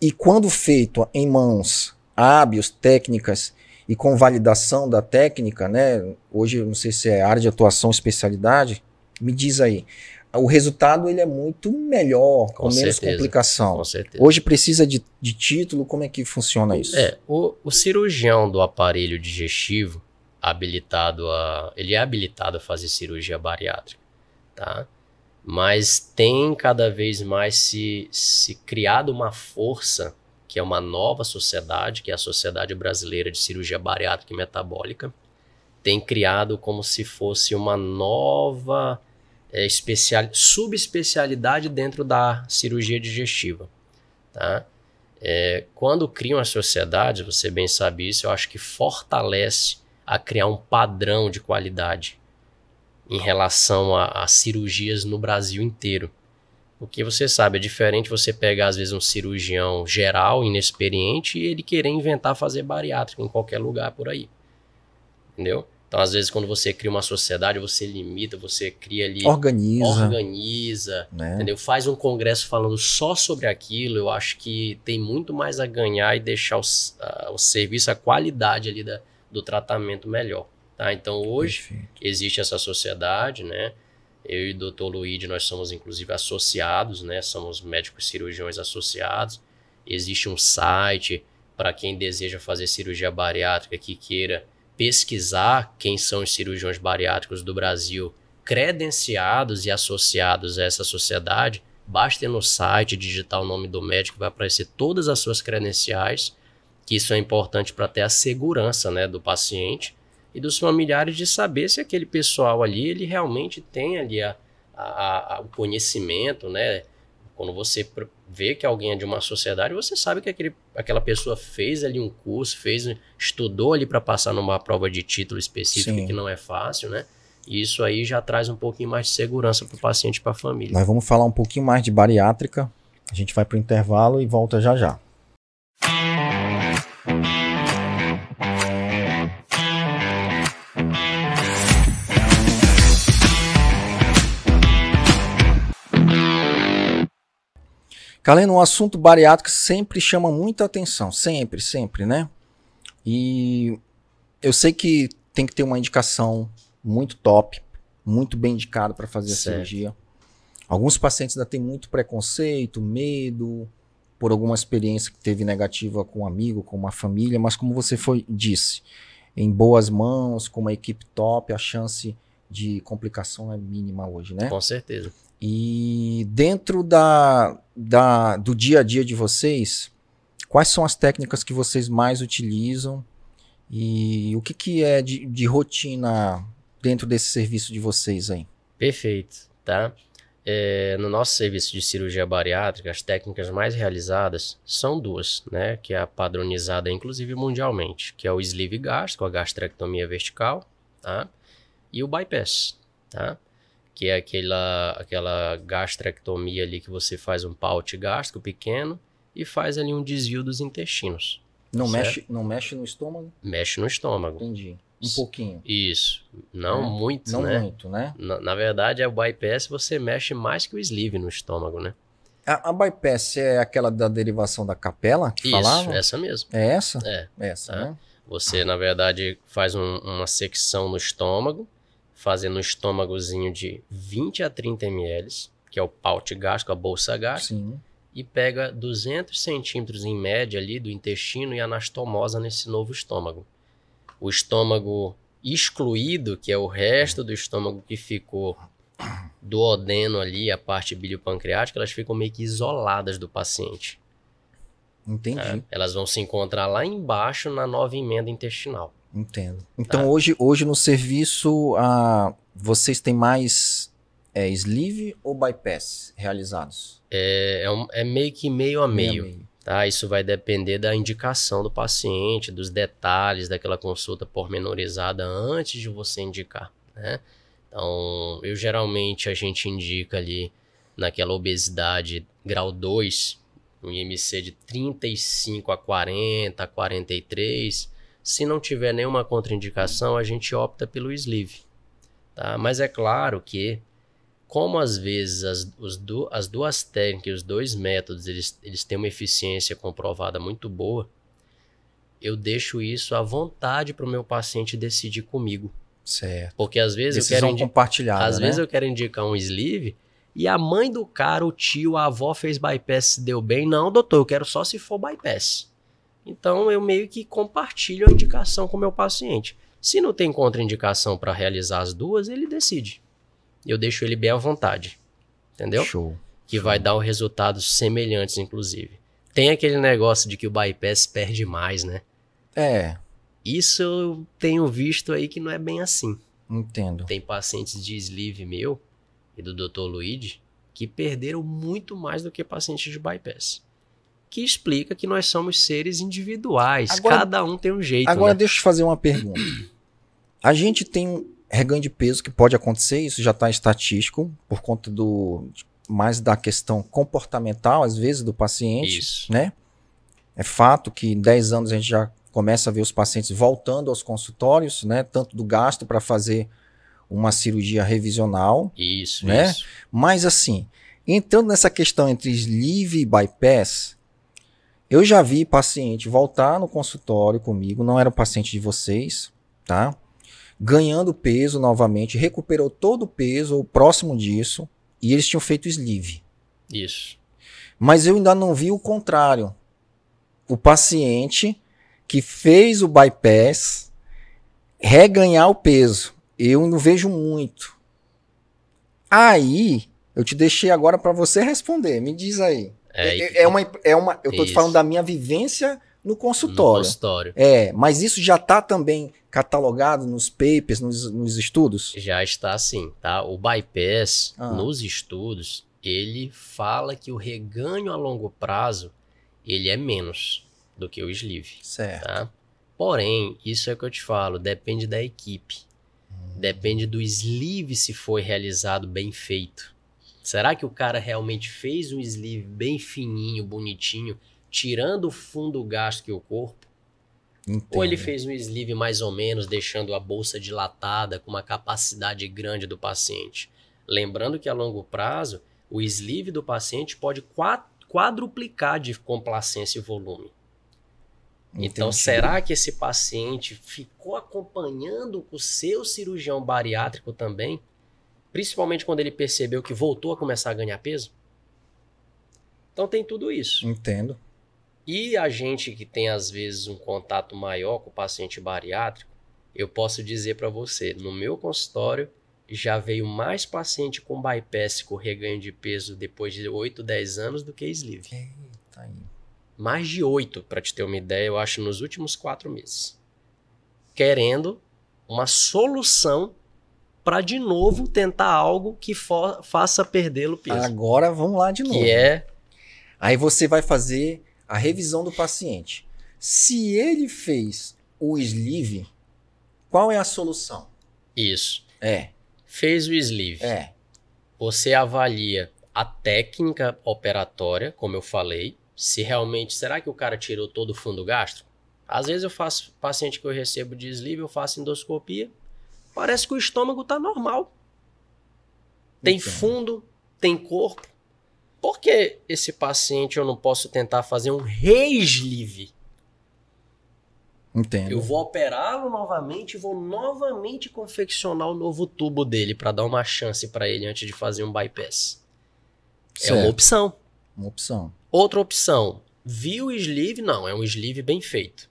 E quando feito em mãos hábeis, técnicas e com validação da técnica, né? Hoje, eu não sei se é área de atuação, especialidade, me diz aí. O resultado ele é muito melhor, com menos complicação. Com certeza. Hoje precisa de título, como é que funciona isso? O cirurgião do aparelho digestivo, ele é habilitado a fazer cirurgia bariátrica, tá? Mas tem cada vez mais se criado uma força, que é uma nova sociedade, que é a Sociedade Brasileira de Cirurgia Bariátrica e Metabólica, tem criado como se fosse uma nova subespecialidade dentro da cirurgia digestiva, tá? Quando criam as sociedades, você bem sabe isso, eu acho que fortalece a criar um padrão de qualidade em relação a cirurgias no Brasil inteiro. Porque você sabe, é diferente você pegar às vezes um cirurgião geral, inexperiente, e ele querer inventar fazer bariátrica em qualquer lugar por aí. Entendeu? Então, às vezes, quando você cria uma sociedade, você limita, você cria ali... Organiza, né? Entendeu? Faz um congresso falando só sobre aquilo. Eu acho que tem muito mais a ganhar e deixar o serviço, a qualidade ali do tratamento melhor. Tá? Então, hoje, existe essa sociedade, né? Eu e o Dr. Luíde, nós somos, inclusive, associados, né? Somos médicos cirurgiões associados. Existe um site para quem deseja fazer cirurgia bariátrica que queira pesquisar quem são os cirurgiões bariátricos do Brasil credenciados e associados a essa sociedade. Basta ir no site, digitar o nome do médico, vai aparecer todas as suas credenciais, que isso é importante para ter a segurança, né, do paciente e dos familiares de saber se aquele pessoal ali, ele realmente tem ali o conhecimento, né? Quando você vê que alguém é de uma sociedade, você sabe que aquela pessoa fez ali um curso, estudou ali para passar numa prova de título específico. Sim. Que não é fácil, né? E isso aí já traz um pouquinho mais de segurança para o paciente e para a família. Nós vamos falar um pouquinho mais de bariátrica. A gente vai para o intervalo e volta já já. Carleno, o assunto bariátrico sempre chama muita atenção, sempre, né? E Eu sei que tem que ter uma indicação muito top, muito bem indicado para fazer a cirurgia. Alguns pacientes ainda têm muito preconceito, medo, por alguma experiência que teve negativa com um amigo, com uma família, mas como você disse, em boas mãos, com uma equipe top, a chance de complicação é mínima hoje, né? Com certeza. E dentro do dia a dia de vocês, quais são as técnicas que vocês mais utilizam e o que é de rotina dentro desse serviço de vocês aí? Perfeito, tá? No nosso serviço de cirurgia bariátrica, as técnicas mais realizadas são duas, né? Que é a padronizada, inclusive mundialmente, que é o sleeve gástrico, a gastrectomia vertical, tá? E o bypass, tá? Que é aquela gastrectomia ali que você faz um paute gástrico pequeno e faz ali um desvio dos intestinos. Não mexe no estômago? Mexe no estômago. Entendi. Um pouquinho. Isso. Não muito, não né? Não muito, né? Na verdade, o bypass você mexe mais que o sleeve no estômago, né? A bypass é aquela da derivação da capela que falava? Isso, essa mesmo. É essa? É. Essa, Tá? né? Você, na verdade, faz uma secção no estômago, fazendo um estômagozinho de 20 a 30 ml, que é o paute gástrico, a bolsa gástrica. Sim. E pega 200 centímetros em média ali do intestino e anastomosa nesse novo estômago. O estômago excluído, que é o resto do estômago que ficou duodeno ali, a parte biliopancreática, elas ficam meio que isoladas do paciente. Entendi. Elas vão se encontrar lá embaixo na nova emenda intestinal. Entendo. Então hoje no serviço vocês têm mais sleeve ou bypass realizados? É meio que meio a meio. Tá? Isso vai depender da indicação do paciente, dos detalhes daquela consulta pormenorizada antes de você indicar, né? Então, geralmente a gente indica ali naquela obesidade grau 2, um IMC de 35 a 40, 43. Se não tiver nenhuma contraindicação, a gente opta pelo sleeve, tá? Mas é claro que, como às vezes as duas técnicas, os dois métodos, eles têm uma eficiência comprovada muito boa, eu deixo isso à vontade para o meu paciente decidir comigo. Certo. Porque às vezes eu quero indicar um sleeve e a mãe do cara, o tio, a avó fez bypass, se deu bem. Não, doutor, eu quero só se for bypass. Então eu meio que compartilho a indicação com o meu paciente. Se não tem contraindicação para realizar as duas, ele decide. Eu deixo ele bem à vontade, entendeu? Show. Que vai dar resultados semelhantes, inclusive. Tem aquele negócio de que o bypass perde mais, né? Isso eu tenho visto aí que não é bem assim. Entendo. Tem pacientes de sleeve meu e do Dr. Luigi que perderam muito mais do que pacientes de bypass. Que explica que nós somos seres individuais. Agora, cada um tem um jeito. Agora, né? Deixa eu te fazer uma pergunta. A gente tem reganho de peso que pode acontecer, isso já está estatístico, por conta mais da questão comportamental, às vezes, do paciente. Isso. Né? É fato que em 10 anos a gente já começa a ver os pacientes voltando aos consultórios, né? Tanto do gasto para fazer uma cirurgia revisional. Isso, né? isso. Mas assim, entrando nessa questão entre sleeve e bypass, eu já vi paciente voltar no consultório comigo, não era um paciente de vocês, tá? Ganhando peso novamente, recuperou todo o peso ou próximo disso, e eles tinham feito sleeve. Isso. Mas eu ainda não vi o contrário. O paciente que fez o bypass reganhar o peso. Eu não vejo muito. Aí, eu te deixei agora para você responder. Me diz aí. Eu tô te falando da minha vivência no consultório. Mas isso já está também catalogado nos papers, nos estudos? Já está sim, tá? O bypass, nos estudos, ele fala que o reganho a longo prazo, ele é menos do que o sleeve. Certo. Tá? Porém, isso é o que eu te falo, depende da equipe. Depende do sleeve se foi realizado bem feito. Será que o cara realmente fez um sleeve bem fininho, bonitinho, tirando o fundo gástrico e o corpo? Entendo. Ou ele fez um sleeve mais ou menos, deixando a bolsa dilatada, com uma capacidade grande do paciente? Lembrando que a longo prazo, o sleeve do paciente pode quadruplicar de complacência e volume. Então, Entendi. será que esse paciente ficou acompanhando o seu cirurgião bariátrico também? Principalmente quando ele percebeu que voltou a começar a ganhar peso? Então tem tudo isso. Entendo. E a gente que tem, às vezes, um contato maior com o paciente bariátrico, eu posso dizer para você, no meu consultório, já veio mais paciente com bypass com reganho de peso depois de 8, 10 anos do que sleeve. Eita aí. Mais de 8, para te ter uma ideia, eu acho, nos últimos 4 meses. Querendo uma solução para, de novo, tentar algo que faça perdê-lo peso. Agora vamos lá de novo. Que é... Aí você vai fazer a revisão do paciente. Se ele fez o sleeve, qual é a solução? Isso. É. Fez o sleeve. Você avalia a técnica operatória, como eu falei. Se realmente, será que o cara tirou todo o fundo gástrico? Às vezes eu faço, paciente que eu recebo de sleeve, eu faço endoscopia. Parece que o estômago tá normal. Tem fundo, tem corpo. Por que esse paciente eu não posso tentar fazer um re-sleeve? Entendo. Eu vou operá-lo novamente e vou novamente confeccionar o novo tubo dele para dar uma chance para ele antes de fazer um bypass. Certo. É uma opção. Uma opção. Outra opção, viu o sleeve? Não, é um sleeve bem feito.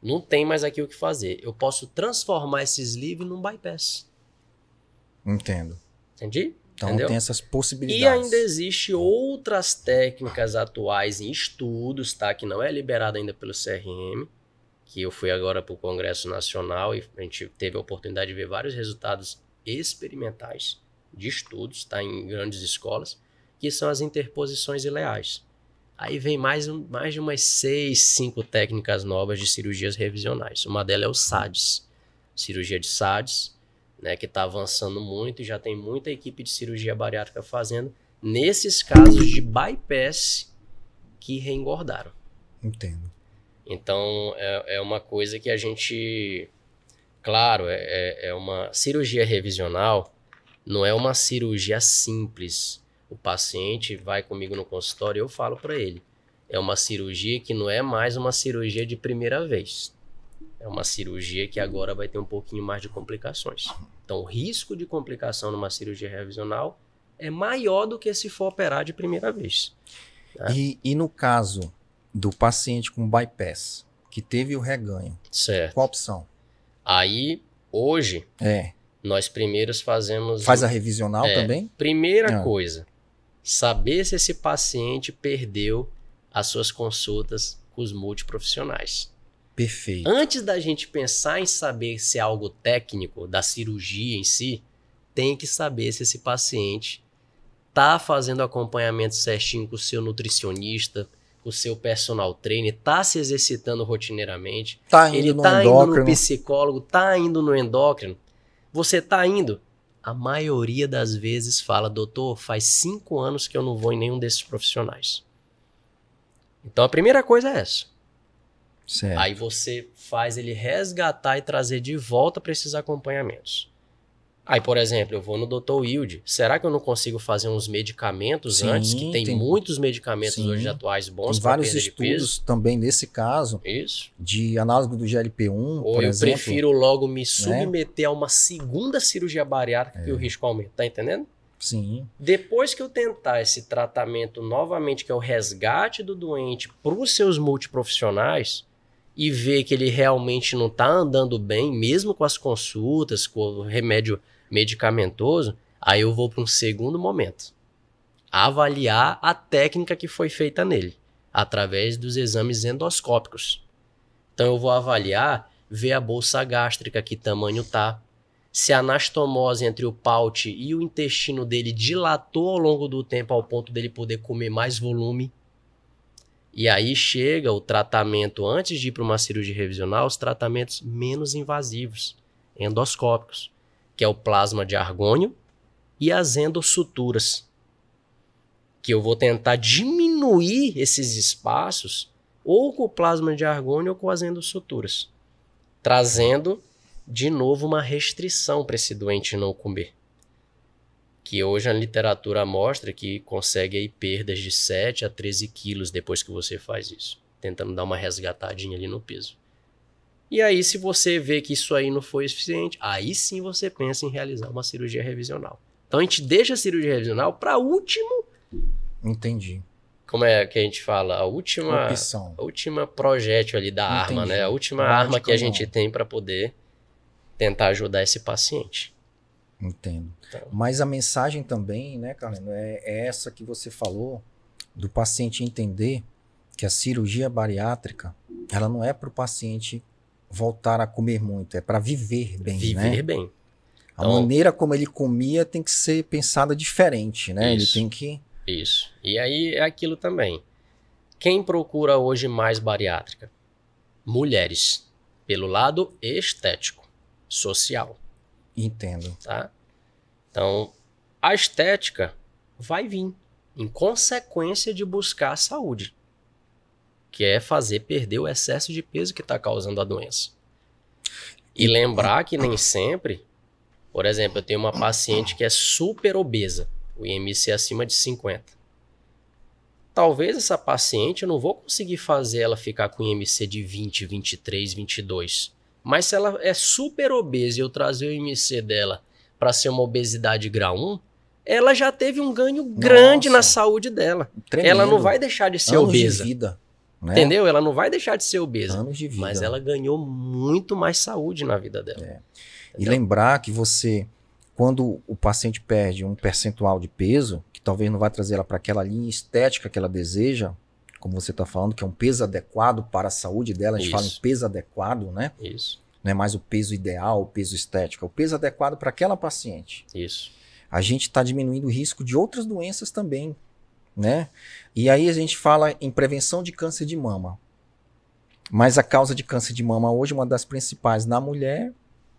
Não tem mais aqui o que fazer. Eu posso transformar esse sleeve num bypass. Entendo. Entendi? Então Entendeu? tem essas possibilidades. E ainda existe outras técnicas atuais em estudos, tá? Que não é liberado ainda pelo CRM, que eu fui agora para o Congresso Nacional e a gente teve a oportunidade de ver vários resultados experimentais de estudos, tá? Em grandes escolas, que são as interposições ileais. Aí vem mais de umas 6, 5 técnicas novas de cirurgias revisionais. Uma delas é o SADS, cirurgia de SADS, né, que está avançando muito e já tem muita equipe de cirurgia bariátrica fazendo nesses casos de bypass que reengordaram. Entendo. Então, é uma coisa que a gente... Claro, é uma cirurgia revisional, não é uma cirurgia simples. O paciente vai comigo no consultório e eu falo para ele. É uma cirurgia que não é mais uma cirurgia de primeira vez. É uma cirurgia que agora vai ter um pouquinho mais de complicações. Então, o risco de complicação numa cirurgia revisional é maior do que se for operar de primeira vez. Tá? E no caso do paciente com bypass, que teve o reganho, Certo. qual a opção? Aí, hoje, nós primeiros fazemos... Faz a revisional também? Primeira coisa, saber se esse paciente perdeu as suas consultas com os multiprofissionais. Perfeito. Antes da gente pensar em saber se é algo técnico da cirurgia em si, tem que saber se esse paciente está fazendo acompanhamento certinho com o seu nutricionista, com o seu personal trainer, está se exercitando rotineiramente, ele está indo no psicólogo, está indo no endócrino. Você está indo? A maioria das vezes fala, doutor, faz 5 anos que eu não vou em nenhum desses profissionais. Então a primeira coisa é essa. Certo. Aí você faz ele resgatar e trazer de volta para esses acompanhamentos. Aí, por exemplo, eu vou no Dr. Wilde. Será que eu não consigo fazer uns medicamentos antes? Que tem muitos medicamentos hoje atuais bons para perda de peso. Tem vários estudos também nesse caso. Isso. De análogo do GLP-1, ou por exemplo. Eu prefiro logo me submeter a uma segunda cirurgia bariátrica que o risco aumenta. Tá entendendo? Sim. Depois que eu tentar esse tratamento novamente, que é o resgate do doente para os seus multiprofissionais, e ver que ele realmente não está andando bem, mesmo com as consultas, com o remédio medicamentoso, aí eu vou para um segundo momento. Avaliar a técnica que foi feita nele, através dos exames endoscópicos. Então eu vou avaliar, ver a bolsa gástrica, que tamanho tá, se a anastomose entre o paute e o intestino dele dilatou ao longo do tempo ao ponto dele poder comer mais volume. E aí chega o tratamento, antes de ir para uma cirurgia revisional, os tratamentos menos invasivos, endoscópicos, que é o plasma de argônio e as endossuturas, que eu vou tentar diminuir esses espaços ou com o plasma de argônio ou com as endossuturas, trazendo de novo uma restrição para esse doente não comer. Que hoje a literatura mostra que consegue aí perdas de 7 a 13 quilos depois que você faz isso. tentando dar uma resgatadinha ali no peso. E aí, se você vê que isso aí não foi suficiente, aí sim você pensa em realizar uma cirurgia revisional. Então a gente deixa a cirurgia revisional para último. Entendi. Como é que a gente fala? A última projétil ali da arma, né? A última arma que a gente tem para poder tentar ajudar esse paciente. Entendo. Então, mas a mensagem também, né, Carleno, é essa que você falou, do paciente entender que a cirurgia bariátrica, ela não é para o paciente voltar a comer muito, é para viver bem, Viver bem. Então, a maneira como ele comia tem que ser pensada diferente, né? Isso, ele tem que... Isso. E aí é aquilo também. Quem procura hoje mais bariátrica? Mulheres. Pelo lado estético, social. Entendo. Tá? Então, a estética vai vir em consequência de buscar a saúde, que é fazer perder o excesso de peso que está causando a doença. E lembrar que nem sempre, por exemplo, eu tenho uma paciente que é super obesa, o IMC acima de 50. Talvez essa paciente eu não vou conseguir fazer ela ficar com IMC de 20, 23, 22. Mas se ela é super obesa e eu trazer o IMC dela para ser uma obesidade grau 1, ela já teve um ganho grande na saúde dela. Tremendo. Ela não vai deixar de ser obesa. De vida, né? Entendeu? Ela não vai deixar de ser obesa. Anos de vida. Mas ela ganhou muito mais saúde na vida dela. E lembrar que você, quando o paciente perde um percentual de peso, que talvez não vai trazer ela para aquela linha estética que ela deseja, como você está falando, que é um peso adequado para a saúde dela, a gente fala em peso adequado, né? Isso. Não é mais o peso ideal, o peso estético, é o peso adequado para aquela paciente. Isso. A gente está diminuindo o risco de outras doenças também, né? E aí a gente fala em prevenção de câncer de mama. Mas a causa de câncer de mama hoje, uma das principais na mulher,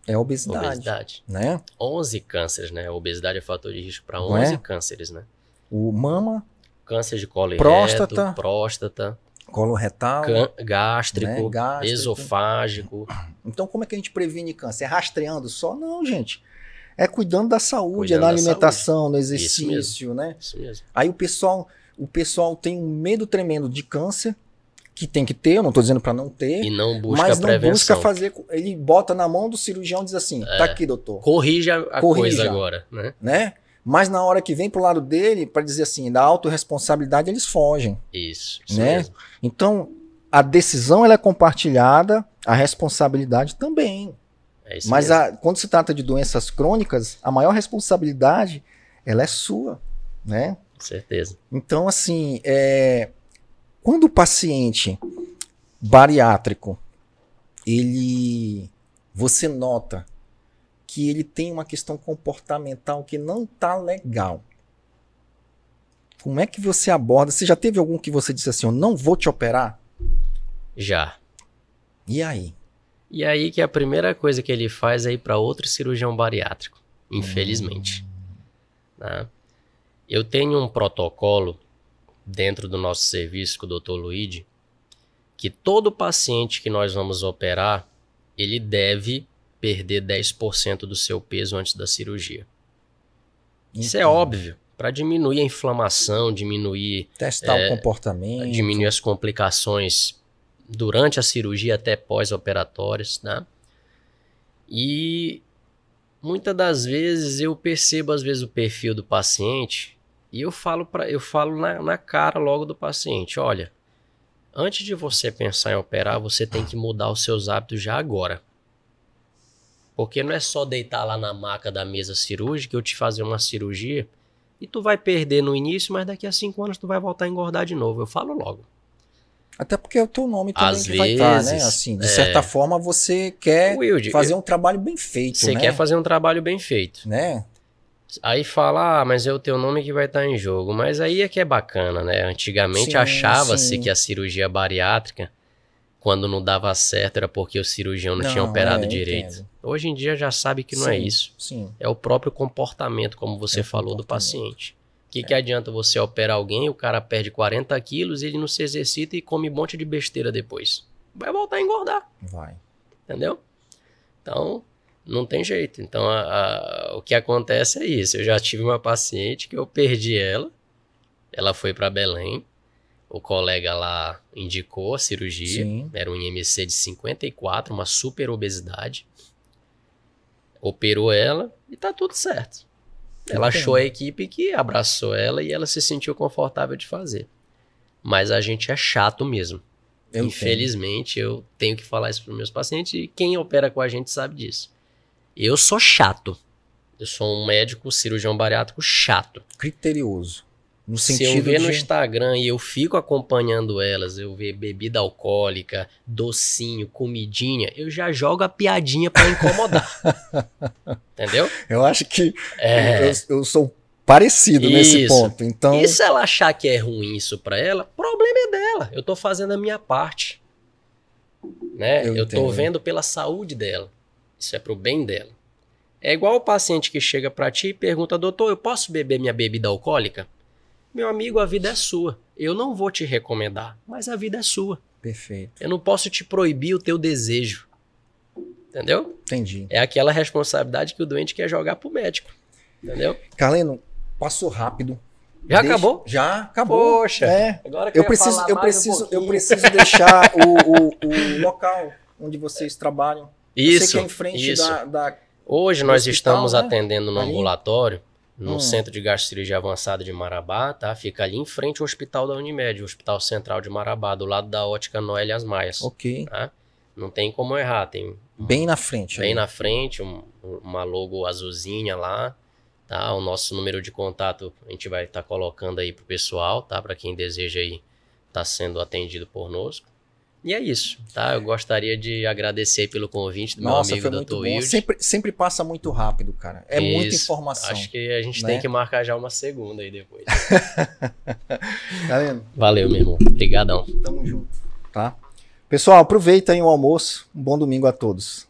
é a obesidade. Né? 11 cânceres, né? A obesidade é fator de risco para 11 cânceres, né? O mama, câncer de colo e próstata, reto, próstata, coloretal, gástrico, né? esofágico. Então como é que a gente previne câncer? É rastreando só? Não, gente. É cuidando da saúde, Cuidando na da alimentação, saúde. no exercício, né? Isso mesmo. Aí o pessoal tem um medo tremendo de câncer, que tem que ter, eu não estou dizendo para não ter, e não busca mas não prevenção. busca fazer, ele bota na mão do cirurgião e diz assim, tá aqui, doutor. Corrija a coisa agora, né? Mas na hora que vem pro lado dele, para dizer assim, da autorresponsabilidade, eles fogem. Isso né? mesmo. Então, a decisão ela é compartilhada, a responsabilidade também. É isso mas mesmo. Quando se trata de doenças crônicas, a maior responsabilidade, ela é sua, né? Com certeza. Então, assim, quando o paciente bariátrico, você nota que ele tem uma questão comportamental que não está legal. Como é que você aborda? Você já teve algum que você disse assim, eu não vou te operar? Já. E aí? E aí que a primeira coisa que ele faz é ir para outro cirurgião bariátrico, infelizmente. Tá? Eu tenho um protocolo dentro do nosso serviço com o Dr. Luigi, que todo paciente que nós vamos operar, ele deve perder 10% do seu peso antes da cirurgia. Isso é óbvio, para diminuir a inflamação, diminuir... Testar o comportamento. Diminuir as complicações durante a cirurgia até pós-operatórias, né? E muitas das vezes eu percebo às vezes o perfil do paciente e eu falo na cara logo do paciente, olha, antes de você pensar em operar, você tem que mudar os seus hábitos já agora. Porque não é só deitar lá na maca da mesa cirúrgica, eu te fazer uma cirurgia e tu vai perder no início, mas daqui a 5 anos tu vai voltar a engordar de novo. Eu falo logo. Até porque é o teu nome também às que vezes, vai estar, né? Assim, de certa forma você quer fazer um trabalho bem feito, Você quer fazer um trabalho bem feito. Né? Aí fala, mas é o teu nome que vai estar em jogo. Mas aí é que é bacana, né? Antigamente achava-se que a cirurgia bariátrica, quando não dava certo, era porque o cirurgião não tinha operado direito. Entendo. Hoje em dia já sabe que não é isso. Sim. É o próprio comportamento, como você falou, do paciente. Que adianta você operar alguém, o cara perde 40 quilos, ele não se exercita e come um monte de besteira depois. Vai voltar a engordar. Vai. Entendeu? Então, não tem jeito. Então, o que acontece é isso. Eu já tive uma paciente que eu perdi ela. Ela foi para Belém. O colega lá indicou a cirurgia. Sim. Era um IMC de 54, uma super obesidade. Operou ela e tá tudo certo. Ela achou a equipe que abraçou ela e ela se sentiu confortável de fazer. Mas a gente é chato mesmo. Infelizmente, eu tenho que falar isso para os meus pacientes e quem opera com a gente sabe disso. Eu sou chato. Eu sou um médico cirurgião bariátrico chato. Criterioso. No Se sentido eu ver de... no Instagram e eu fico acompanhando elas, eu ver bebida alcoólica, docinho, comidinha, eu já jogo a piadinha para incomodar. Entendeu? Eu acho que eu sou parecido nesse ponto. Então... E se ela achar que é ruim isso para ela, problema é dela. Eu tô fazendo a minha parte. Né? Eu tô vendo pela saúde dela. Isso é pro bem dela. É igual o paciente que chega para ti e pergunta, doutor, eu posso beber minha bebida alcoólica? Meu amigo, a vida é sua. Eu não vou te recomendar, mas a vida é sua. Perfeito. Eu não posso te proibir o teu desejo. Entendeu? Entendi. É aquela responsabilidade que o doente quer jogar pro médico. Entendeu? Carleno, passou rápido. Acabou? Já acabou. Poxa. Agora eu preciso deixar o local onde vocês trabalham. Isso. Eu sei que é em frente da Hoje nós hospital, estamos né? atendendo no Ali. ambulatório, no Centro de Gastrocirurgia Avançada de Marabá, tá? Fica ali em frente ao Hospital da Unimed, o Hospital Central de Marabá, do lado da Ótica Noélias Maias. Ok. Tá? Não tem como errar, tem Bem na frente. bem ali. na frente, uma logo azulzinha lá, tá? O nosso número de contato a gente vai estar colocando aí pro pessoal, tá? Para quem deseja aí estar sendo atendido pornosco. E é isso, tá? Eu gostaria de agradecer aí pelo convite do meu amigo foi Dr. muito bom. Wilde. Sempre passa muito rápido, cara. É muita informação. Acho que a gente né? tem que marcar já uma segunda aí depois. Galera, Valeu, meu irmão. Obrigadão. tamo junto, tá? Pessoal, aproveita aí o almoço. Um bom domingo a todos.